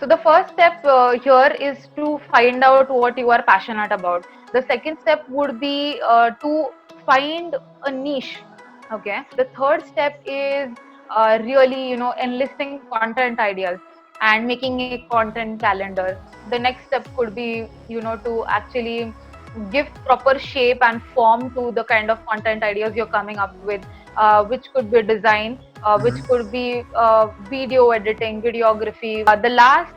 So the first step here is to find out what you are passionate about. The second step would be to find a niche. Okay. The third step is really, enlisting content ideas and making a content calendar. The next step could be, to actually give proper shape and form to the kind of content ideas you're coming up with, which could be design, which could be video editing, videography. The last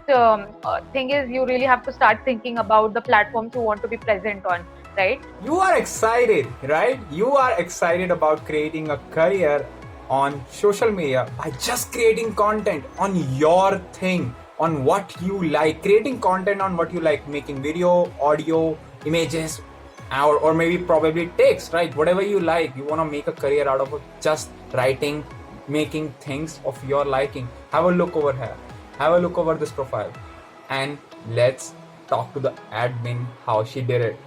thing is you really have to start thinking about the platforms you want to be present on, right? You are excited, right? You are excited about creating a career on social media by just creating content on your thing, on what you like, creating content on what you like, making video, audio, images, or maybe probably text, right? Whatever you like, you want to make a career out of it, just writing, making things of your liking. Have a look over here, have a look over this profile, and let's talk to the admin how she did it.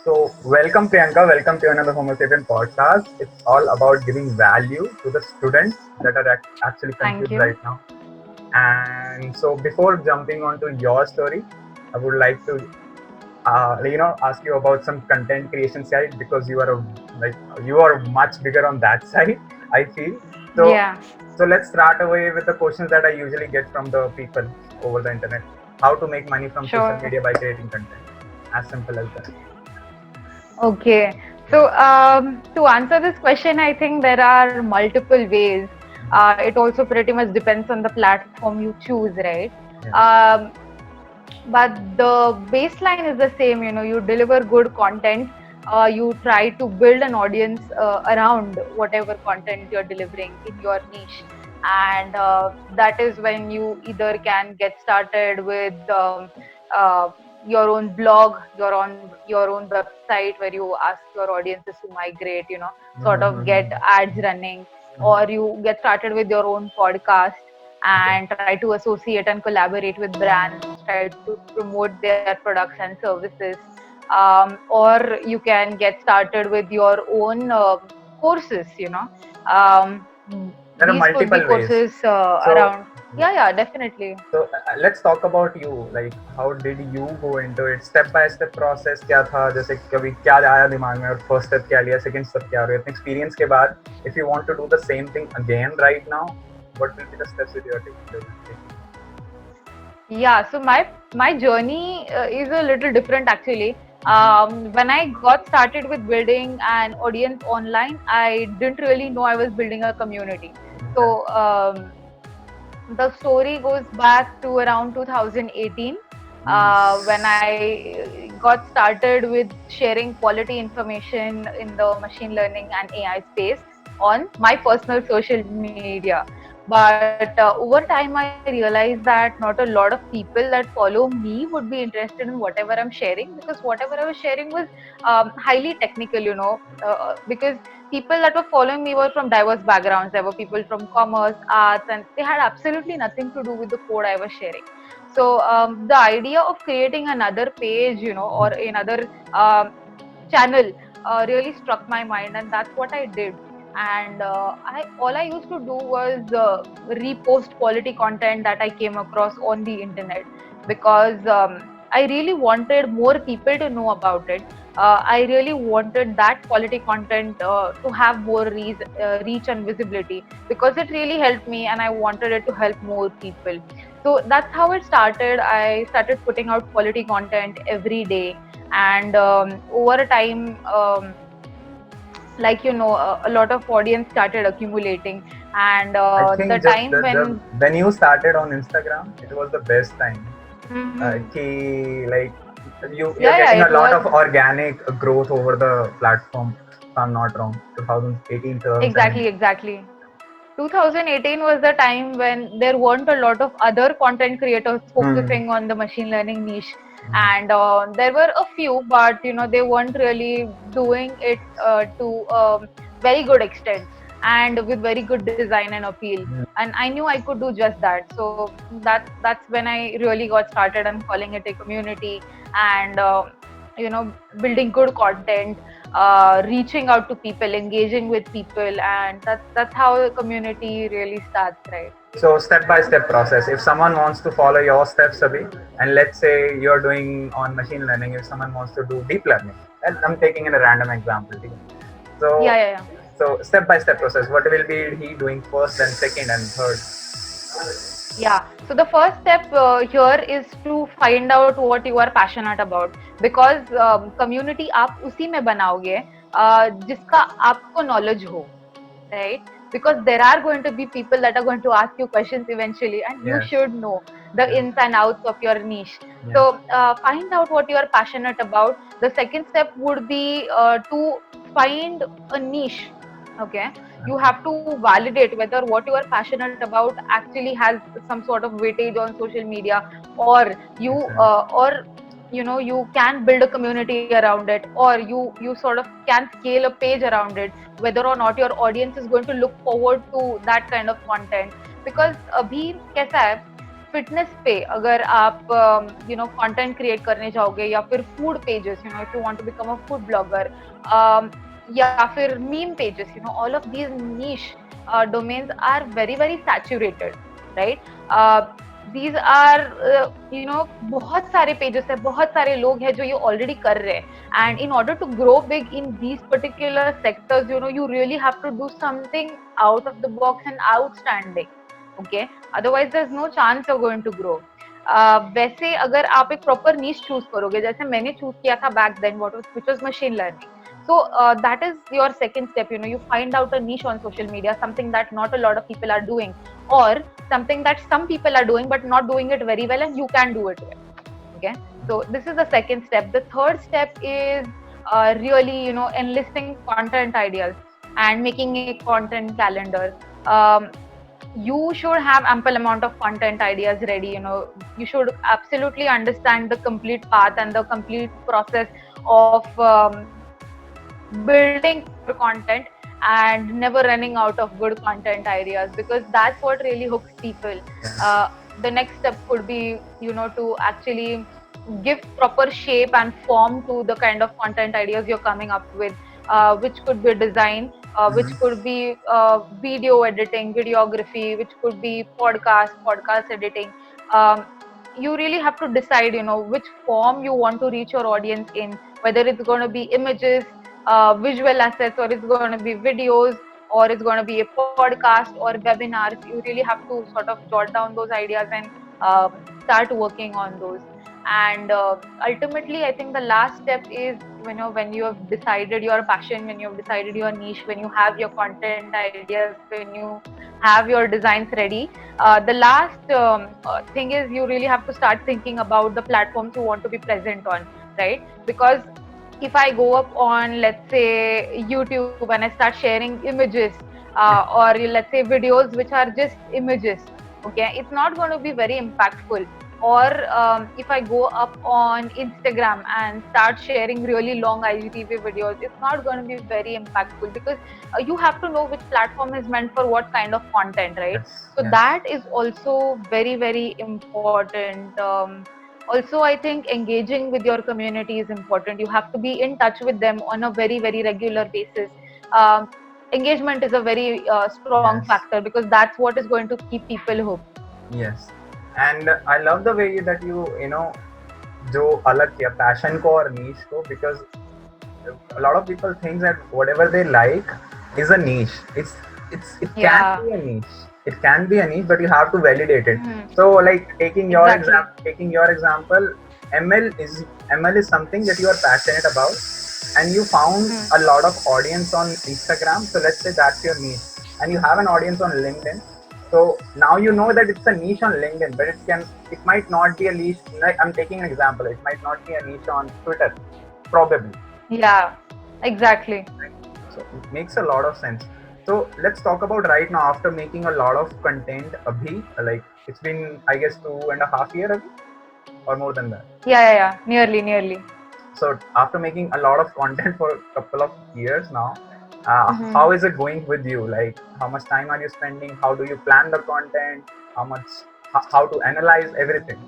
So, welcome Priyanka, welcome to another Homo Sapien podcast. It's all about giving value to the students that are actually Thank confused you. right now. And so, before jumping onto your story, I would like to, ask you about some content creation side because you are much bigger on that side. I feel so. Yeah, So let's start away with the questions that I usually get from the people over the internet. How to make money from social sure. media by creating content? As simple as that. Okay. So, to answer this question, I think there are multiple ways. It also pretty much depends on the platform you choose, right? Yeah. Um, but the baseline is the same. You deliver good content. You try to build an audience around whatever content you're delivering in your niche, and that is when you either can get started with uh, your own blog, your own website where you ask your audiences to migrate, sort of get Mm-hmm. ads running, or you get started with your own podcast Okay. and try to associate and collaborate with brands, try to promote their products and services. Or you can get started with your own courses, Um, There are these could be multiple ways. courses So, around. yeah. Yeah, definitely. So let's talk about you. Like, how did you go into it? Step by step process क्या था? जैसे कभी क्या आया दिमाग में और first step क्या लिया, second step क्या हो रहा है? इतने experience के बाद, if you want to do the same thing again right now, what will be the steps that you are taking? Yeah, so my journey is a little different actually. When I got started with building an audience online, I didn't really know I was building a community. Okay. So the story goes back to around 2018, when I got started with sharing quality information in the machine learning and AI space on my personal social media. But over time, I realized that not a lot of people that follow me would be interested in whatever I'm sharing, because whatever I was sharing was highly technical, because people that were following me were from diverse backgrounds. There were people from commerce, arts, and they had absolutely nothing to do with the code I was sharing. So the idea of creating another page, or another channel really struck my mind, and that's what I did. And I all I used to do was repost quality content that I came across on the internet, because I really wanted more people to know about it. I really wanted that quality content to have more reach and visibility, because it really helped me, and I wanted it to help more people. So that's how it started. I started putting out quality content every day, and over a time, a lot of audience started accumulating, and I the think just time the when. when you started on Instagram, it was the best time. Mhm. Like you're Yeah, yeah, getting a it lot was. of organic growth over the platform. If I'm not wrong, 2018, Exactly, 2017. exactly. 2018 was the time when there weren't a lot of other content creators Hmm. focusing on the machine learning niche, and there were a few, but they weren't really doing it to very good extent and with very good design and appeal. And I knew I could do just that, so that's when I really got started on calling it a community, and building good content, reaching out to people, engaging with people, and that's how the community really starts, right? So step by step process. If someone wants to follow your steps, Abhi, and let's say you're doing on machine learning, if someone wants to do deep learning, and I'm taking in a random example. Yeah, So, yeah, yeah. so step by step process. What will be he doing first, then second, and third? Yeah. So the first step here is to find out what you are passionate about, because community आप उसी में बनाओगे जिसका आपको knowledge हो, right? Because there are going to be people that are going to ask you questions eventually, and you Yes. should know the Yes. ins and outs of your niche. Yes. So find out what you are passionate about. The second step would be to find a niche. Okay, you have to validate whether what you are passionate about actually has some sort of weightage on social media, or you or you can build a community around it, or you sort of can scale a page around it, whether or not your audience is going to look forward to that kind of content. Because अभी कैसा है, fitness पे अगर आप content create करने जाओगे, या फिर food pages, if you want to become a food blogger, या फिर meme pages, all of these niche domains are very very saturated, right? these are बहुत सारे पेजेस है, बहुत सारे लोग हैं जो ये ऑलरेडी कर रहे हैं, and in order to grow big in these particular sectors, you really have to do something out of the box and outstanding. Okay, otherwise there's no chance you're going to grow. वैसे अगर आप एक proper नीश choose करोगे, जैसे मैंने choose किया था back then, which was machine learning. So that is your second step. You find out a niche on social media, something that not a lot of people are doing, or something that some people are doing but not doing it very well, and you can do it well. Okay, so this is the second step. The third step is really enlisting content ideas and making a content calendar. You should have ample amount of content ideas ready. You should absolutely understand the complete path and the complete process of building content, and never running out of good content ideas, because that's what really hooks people. The next step could be to actually give proper shape and form to the kind of content ideas you're coming up with, which could be design, which could be video editing, videography, which could be podcast editing. You really have to decide which form you want to reach your audience in, whether it's going to be images, visual assets, or it's going to be videos, or it's going to be a podcast or webinars. You really have to sort of jot down those ideas and start working on those. And ultimately, I think the last step is when you have decided your passion, when you have decided your niche, when you have your content ideas, when you have your designs ready, the last thing is you really have to start thinking about the platforms you want to be present on, right? Because if I go up on, let's say, YouTube, and I start sharing images, or let's say videos which are just images, okay, it's not going to be very impactful. Or if I go up on Instagram and start sharing really long IGTV videos, it's not going to be very impactful, because you have to know which platform is meant for what kind of content, right? So that is also very very important. Also, I think engaging with your community is important. You have to be in touch with them on a very very regular basis. Engagement is a very strong factor, because that's what is going to keep people hooked. Yes. And I love the way that you जो अलग किया passion को और niche को, because a lot of people think that whatever they like is a niche. It can be a niche. It can be a niche, but you have to validate it. So, like taking your example, ML is something that you are passionate about, and you found a lot of audience on Instagram. So let's say that's your niche, and you have an audience on LinkedIn. So now you know that it's a niche on LinkedIn, but it might not be a niche. Like, I'm taking an example. It might not be a niche on Twitter, probably. Yeah, exactly. So it makes a lot of sense. So let's talk about right now, after making a lot of content, Abhi, like it's been, I guess, 2.5 years or more than that. Yeah. Nearly. So after making a lot of content for a couple of years now, how is it going with you? Like, how much time are you spending? How do you plan the content? How to analyze everything?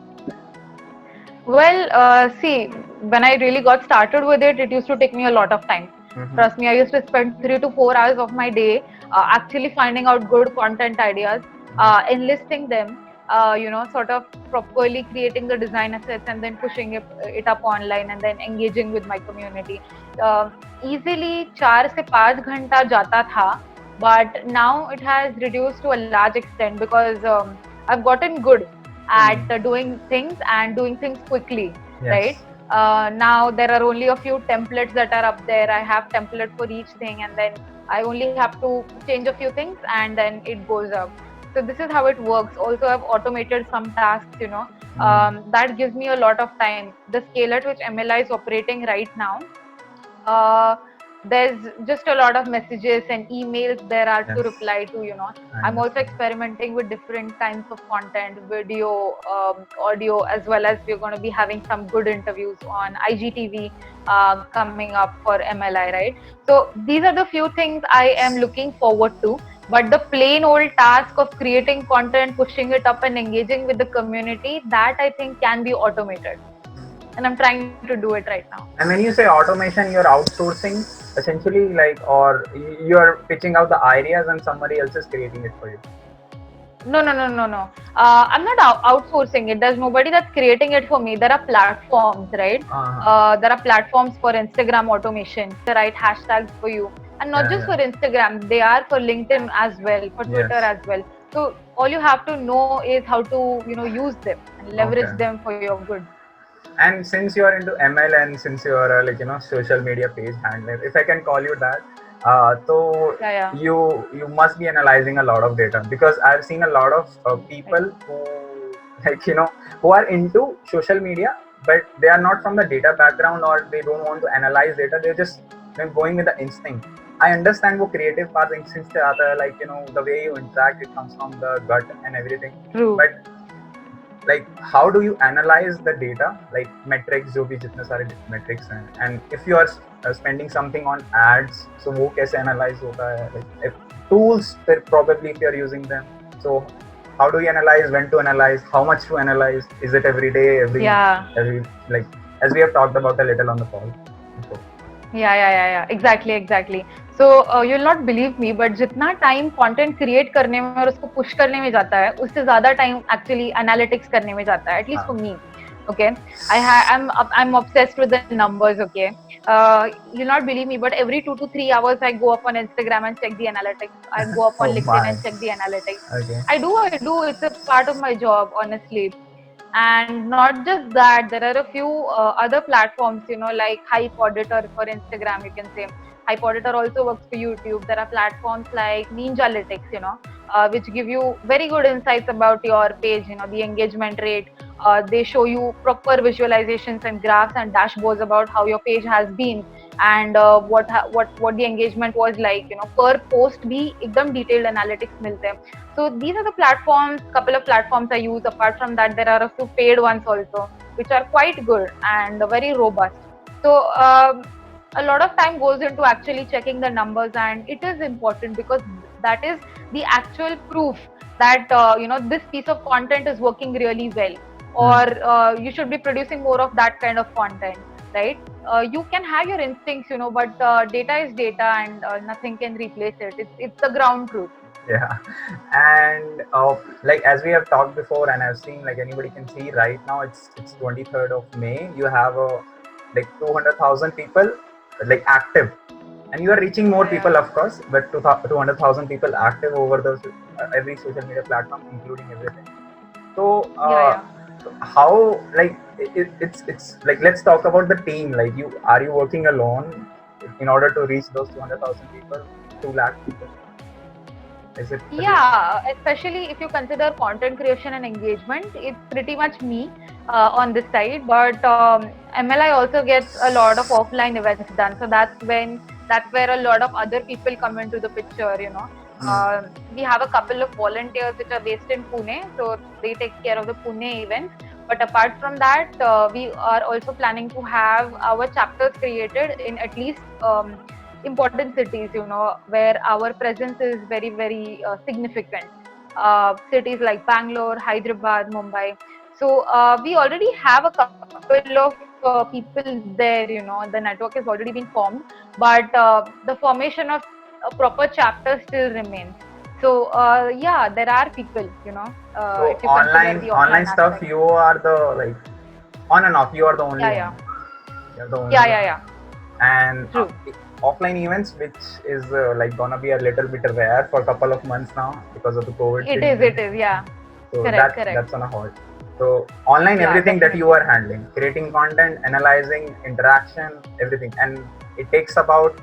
Well, see, when I really got started with it, it used to take me a lot of time. Trust me, I used to spend 3 to 4 hours of my day actually finding out good content ideas, enlisting them, sort of properly creating the design assets and then pushing it up online and then engaging with my community. Uh, Easily 4 से 5 घंटा जाता था, but now it has reduced to a large extent because I've gotten good at doing things and doing things quickly, right? Yes. Now there are only a few templates that are up there. I have template for each thing, and then I only have to change a few things and then it goes up. So this is how it works. Also, I've automated some tasks, that gives me a lot of time. The scale at which MLI is operating right now, uh, there's just a lot of messages and emails there are to Yes. reply to. I I'm also understand. experimenting with different kinds of content, video, audio, as well as we're going to be having some good interviews on IGTV coming up for MLI, right? So these are the few things I am looking forward to. But the plain old task of creating content, pushing it up, and engaging with the community, that I think can be automated. And I'm trying to do it right now. And when you say automation, you're outsourcing essentially, like, or you're pitching out the ideas and somebody else is creating it for you. No, no, no, no, no. I'm not outsourcing it. There's nobody that's creating it for me. There are platforms, right? There are platforms for Instagram automation, the right hashtags for you. And not just for Instagram, they are for LinkedIn as well, for Twitter as well. So all you have to know is how to, use them and leverage them for your good. And since you are into ML and since you are a social media page handler, if I can call you that, so Yeah. you must be analyzing a lot of data, because I've seen a lot of people who who are into social media, but they are not from the data background or they don't want to analyze data. They're just going with the instinct. I understand वो creative part instinct से आता है, like the way you interact, it comes from the gut and everything. True. But like, how do you analyze the data, like metrics, जो भी जितने सारे metrics हैं, and if you are spending something on ads, so वो कैसे analyze होता है, like if tools probably if you are using them, so how do you analyze, when to analyze, how much to analyze, is it every day, every like as we have talked about a little on the call before. Yeah. Exactly. So you'll not believe me, but जितना time content create करने में और उसको push करने में जाता है, उससे ज़्यादा time actually analytics करने में जाता है. At least for me. Okay, I'm obsessed with the numbers. Okay, you'll not believe me, but every 2 to 3 hours I go up on Instagram and check the analytics. I go up on LinkedIn and check the analytics. Okay. I do. It's a part of my job, honestly. And not just that, there are a few other platforms, like Hype Auditor for Instagram, you can say. Hype Auditor also works for YouTube. There are platforms like Ninjalytics, which give you very good insights about your page, the engagement rate. They show you proper visualizations and graphs and dashboards about how your page has been and what the engagement was like, per post bhi ekdam detailed analytics milte hain. So these are the platforms, couple of platforms I use. Apart from that, there are a few paid ones also, which are quite good and very robust. So a lot of time goes into actually checking the numbers, and it is important because that is the actual proof that this piece of content is working really well, or you should be producing more of that kind of content, right? You can have your instincts, but data is data, and nothing can replace it. It's the ground truth. Yeah, and like as we have talked before, and I've seen, like anybody can see right now, it's 23rd of May. You have like 200,000 people like active, and you are reaching more people, of course, but 200,000 people active over those every social media platform, including everything. So how, like it's like, let's talk about the team. Like, are you working alone in order to reach those 200,000 people, 2 lakh people? Is it? Yeah, especially if you consider content creation and engagement, it's pretty much me on this side. But MLI also gets a lot of offline events done, so that's where a lot of other people come into the picture. We have a couple of volunteers which are based in Pune, so they take care of the Pune events. But apart from that, we are also planning to have our chapters created in at least important cities, where our presence is very, very significant. Cities like Bangalore, Hyderabad, Mumbai. So we already have a couple of people there, you know, the network has already been formed, but the formation of a proper chapter still remains. So yeah, there are people, you know, So if you consider the online offline stuff, aspect. you are the like on and off. You are the only Yeah, one. yeah, You're the only yeah, one. yeah, yeah. And True. offline events, which is like gonna be a little bit rare for a couple of months now because of the COVID It thing. is. It is. Yeah. So Correct. Correct. that's on a halt. So online, Yeah. everything that you Definitely. are handling, creating content, analyzing, interaction, everything, and it takes about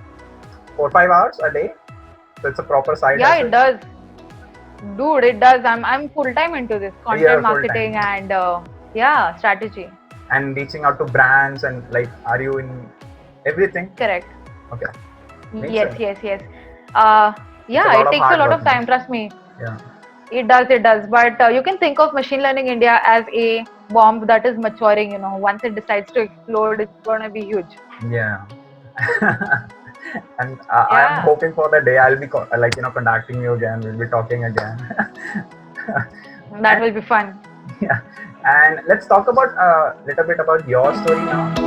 4 5 hours a day. So it's a proper side Yeah, it hustle. does. Dude, it does. I'm full time into this content Yeah, full time. marketing and yeah, strategy. And reaching out to brands and like, are you in everything? Correct. Okay, makes Yes, sense. yes, yes. It's a Yeah, lot it of takes a hard lot work, of man. time, trust me. Yeah, It does. But you can think of Machine Learning India as a bomb that is maturing, you know. Once it decides to explode, it's gonna be huge. yeah. And I'm Yeah, hoping for the day I'll be like contacting you again. We'll be talking again. that And will be fun. yeah, and let's talk about a little bit about your story now.